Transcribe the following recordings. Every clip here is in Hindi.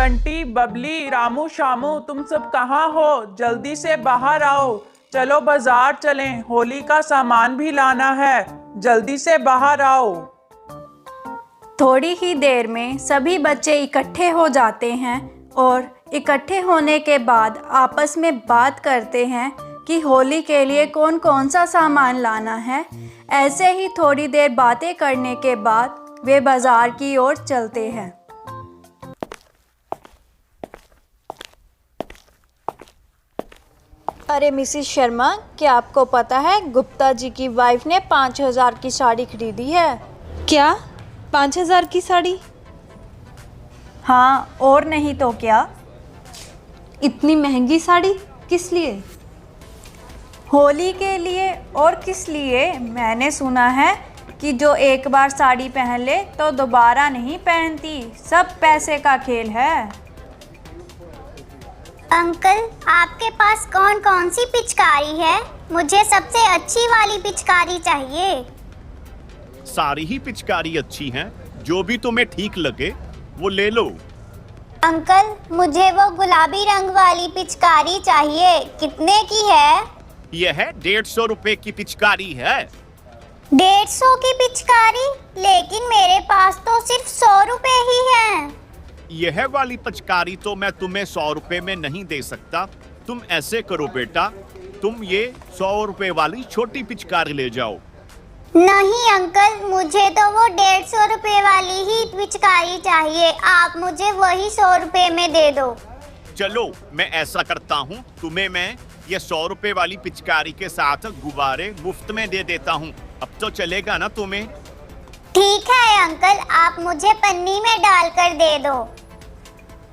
बंटी, बबली, रामू, शामू, तुम सब कहाँ हो? जल्दी से बाहर आओ। चलो बाजार चलें, होली का सामान भी लाना है। जल्दी से बाहर आओ। थोड़ी ही देर में सभी बच्चे इकट्ठे हो जाते हैं और इकट्ठे होने के बाद आपस में बात करते हैं कि होली के लिए कौन कौन सा सामान लाना है। ऐसे ही थोड़ी देर बातें करने के बाद वे बाजार की ओर चलते हैं। अरे मिसेस शर्मा, क्या आपको पता है गुप्ता जी की वाइफ ने 5,000 की साड़ी खरीदी है? क्या 5,000 की साड़ी? हाँ, और नहीं तो क्या। इतनी महंगी साड़ी किस लिए? होली के लिए। और किस लिए? मैंने सुना है कि जो एक बार साड़ी पहन ले तो दोबारा नहीं पहनती। सब पैसे का खेल है। अंकल, आपके पास कौन कौन सी पिचकारी है? मुझे सबसे अच्छी वाली पिचकारी चाहिए। सारी ही पिचकारी अच्छी हैं, जो भी तुम्हें ठीक लगे वो ले लो। अंकल, मुझे वो गुलाबी रंग वाली पिचकारी चाहिए। कितने की है? यह है 150 रुपए की पिचकारी है। 150 की पिचकारी? लेकिन मेरे पास तो सिर्फ 100 रुपए ही हैं। यह वाली पिचकारी तो मैं तुम्हें 100 रुपए में नहीं दे सकता। तुम ऐसे करो बेटा, तुम ये 100 रुपए वाली छोटी पिचकारी ले जाओ। नहीं अंकल, मुझे तो वो 150 रुपए वाली ही पिचकारी चाहिए। आप मुझे वही 100 रुपए में दे दो। चलो मैं ऐसा करता हूँ, तुम्हें मैं ये 100 रुपए वाली पिचकारी के साथ गुब्बारे मुफ्त में दे देता हूँ। अब तो चलेगा ना तुम्हें? ठीक है अंकल, आप मुझे पन्नी में डालकर दे दो।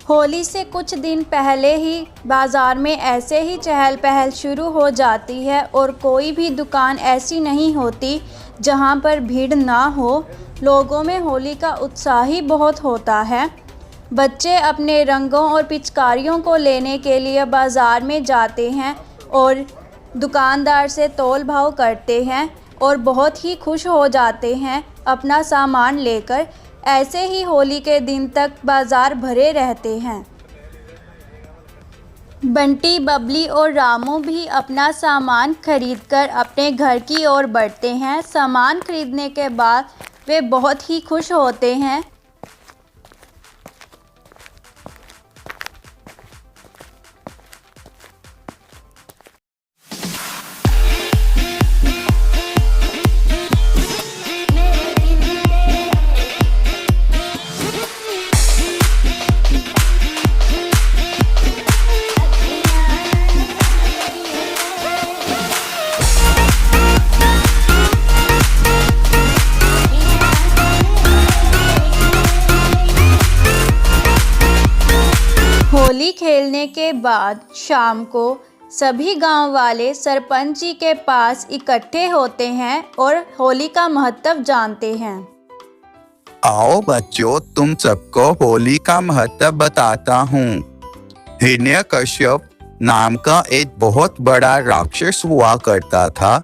होली से कुछ दिन पहले ही बाज़ार में ऐसे ही चहल पहल शुरू हो जाती है और कोई भी दुकान ऐसी नहीं होती जहां पर भीड़ ना हो। लोगों में होली का उत्साह ही बहुत होता है। बच्चे अपने रंगों और पिचकारियों को लेने के लिए बाज़ार में जाते हैं और दुकानदार से तोल भाव करते हैं और बहुत ही खुश हो जाते हैं अपना सामान लेकर। ऐसे ही होली के दिन तक बाज़ार भरे रहते हैं। बंटी, बबली और रामू भी अपना सामान खरीदकर अपने घर की ओर बढ़ते हैं। सामान खरीदने के बाद वे बहुत ही खुश होते हैं। होली खेलने के बाद शाम को सभी गांव वाले सरपंच जी के पास इकट्ठे होते हैं और होली का महत्व जानते हैं। आओ बच्चों, तुम सबको होली का महत्व बताता हूँ। हिरण्यकश्यप नाम का एक बहुत बड़ा राक्षस हुआ करता था,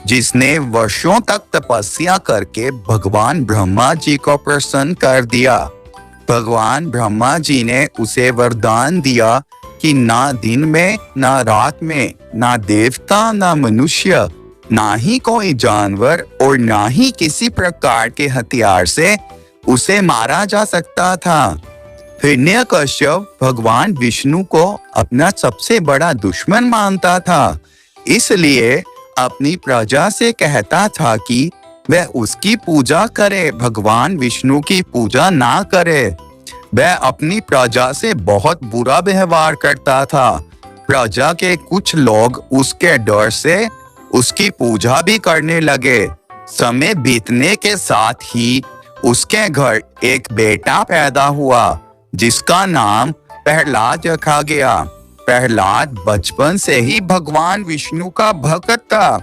जिसने वर्षों तक तपस्या करके भगवान ब्रह्मा जी को प्रसन्न कर दिया। भगवान ब्रह्मा जी ने उसे वरदान दिया कि ना दिन में ना रात में ना देवता ना मनुष्य ना ही कोई जानवर और ना ही किसी प्रकार के हथियार से उसे मारा जा सकता था। हिरण्यकश्यप भगवान विष्णु को अपना सबसे बड़ा दुश्मन मानता था, इसलिए अपनी प्रजा से कहता था कि वह उसकी पूजा करे, भगवान विष्णु की पूजा ना करे। वह अपनी प्रजा से बहुत बुरा व्यवहार करता था। प्रजा के कुछ लोग उसके डर से उसकी पूजा भी करने लगे। समय बीतने के साथ ही उसके घर एक बेटा पैदा हुआ, जिसका नाम प्रहलाद रखा गया। प्रहलाद बचपन से ही भगवान विष्णु का भक्त था।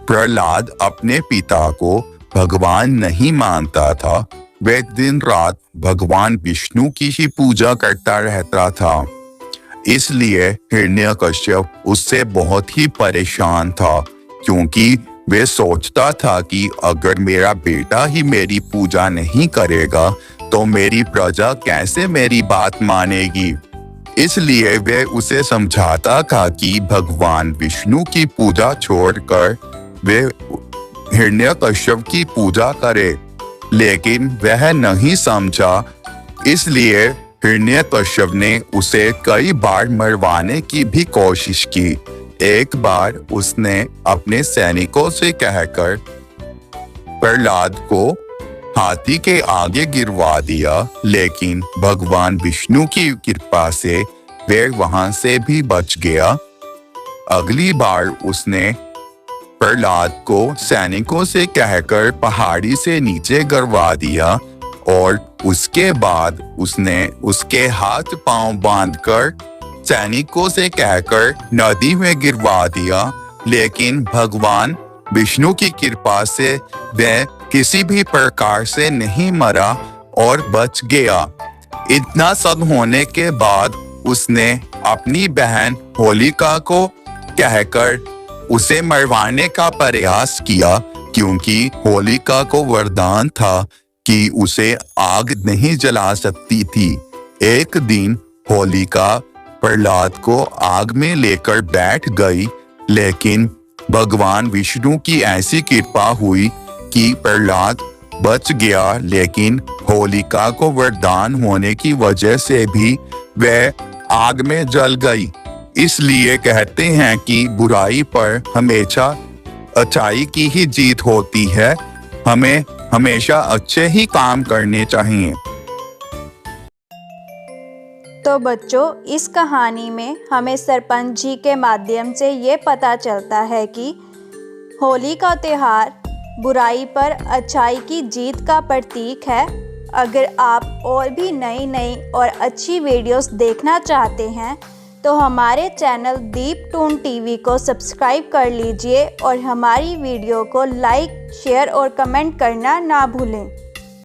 प्रहलाद अपने पिता को भगवान नहीं मानता था। वह दिन रात भगवान विष्णु की ही पूजा करता रहता था। इसलिए हिरण्यकश्यप उससे बहुत ही परेशान था, क्योंकि वह सोचता था कि अगर मेरा बेटा ही मेरी पूजा नहीं करेगा तो मेरी प्रजा कैसे मेरी बात मानेगी। इसलिए वे उसे समझाता था कि भगवान विष्णु की पूजा छोड़कर वे हिरण्यकश्यप की पूजा करे, लेकिन वह नहीं समझा। इसलिए हिरण्यकश्यप ने उसे कई बार मरवाने की भी कोशिश की। एक बार उसने अपने सैनिकों से कहकर प्रहलाद को हाथी के आगे गिरवा दिया, लेकिन भगवान विष्णु की कृपा से वे वहां से भी बच गया। अगली बार उसने प्रहलाद को सैनिकों से कहकर पहाड़ी से नीचे गिरवा दिया और उसके बाद उसने उसके हाथ पांव बांधकर सैनिकों से कहकर नदी में गिरवा दिया, लेकिन भगवान विष्णु की कृपा से वह किसी भी प्रकार से नहीं मरा और बच गया। इतना सब होने के बाद उसने अपनी बहन होलिका को कहकर उसे मरवाने का प्रयास किया, क्योंकि होलिका को वरदान था कि उसे आग नहीं जला सकती थी। एक दिन होलिका प्रहलाद को आग में लेकर बैठ गई, लेकिन भगवान विष्णु की ऐसी कृपा हुई कि प्रहलाद बच गया, लेकिन होलिका को वरदान होने की वजह से भी वह आग में जल गई। इसलिए कहते हैं कि बुराई पर हमेशा अच्छाई की ही जीत होती है। हमें हमेशा अच्छे ही काम करने चाहिए। तो बच्चों, इस कहानी में हमें सरपंच जी के माध्यम से ये पता चलता है कि होली का त्यौहार बुराई पर अच्छाई की जीत का प्रतीक है। अगर आप और भी नई और अच्छी वीडियोस देखना चाहते हैं तो हमारे चैनल दीप टून टीवी को सब्सक्राइब कर लीजिए और हमारी वीडियो को लाइक, शेयर और कमेंट करना ना भूलें।